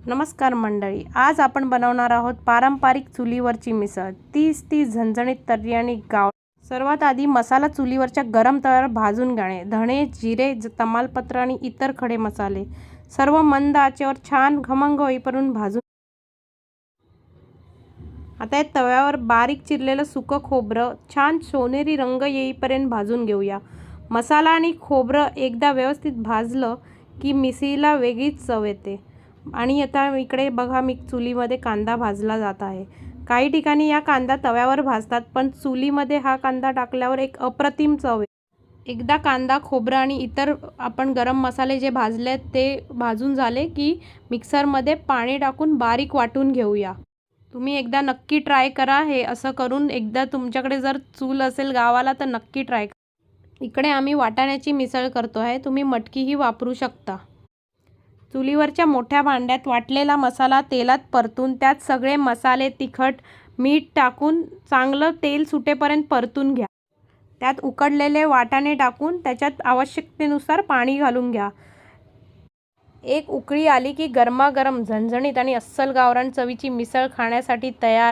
नमस्कार मंडळी, आज आपण बनवणार आहोत पारंपरिक चुलीवरची मिसळ। ती झणझणीत तर्री आणि गाव। सर्वात आधी मसाला चुलीवरच्या गरम तव्यावर भाजून घेणे। धणे, जिरे, तमालपत्र आणि इतर खडे मसाले सर्व मंद आचेवर छान खमंग होईपर्यंत भाजून। आता या तव्यावर बारीक चिरलेलं सुकं खोबरं छान सोनेरी रंग येईपर्यंत भाजून घेऊया। मसाला आणि खोबरं एकदा व्यवस्थित भाजलं की मिसळीला वेगळीच चव येते। आणि आता इकडे बघा, मी चुलीमध्ये कांदा भाजला जात आहे। काही ठिकाणी या कांदा तव्यावर भाजतात, पण चुलीमध्ये हा कांदा टाकल्यावर एक अप्रतिम चव येते। एकदा कांदा, खोबरं आणि इतर आपण गरम मसाले जे भाजले ते भाजून झाले की मिक्सरमध्ये पाणी टाकून बारीक वाटून घेऊया। तुम्ही एकदा नक्की ट्राय करा हे असं करून। एकदा तुमच्याकडे जर चूल असेल गावाला तर नक्की ट्राय करा। इकडे आम्ही वाटाण्याची मिसळ करतो आहे, तुम्ही मटकीही वापरू शकता। चुलीवरच्या मोठ्या भांड्यात वाटलेला मसाला तेलात परतून त्यात सगळे मसाले, तिखट, मीठ टाकून चांगलं तेल सुटेपर्यंत परतून घ्या। त्यात उकडलेले वाटाणे टाकून त्याच्यात आवश्यकतेनुसार पाणी घालून घ्या। एक उकळी आली की गरमागरम झणझणीत आणि अस्सल गावरान चवीची मिसळ खाण्यासाठी तयार।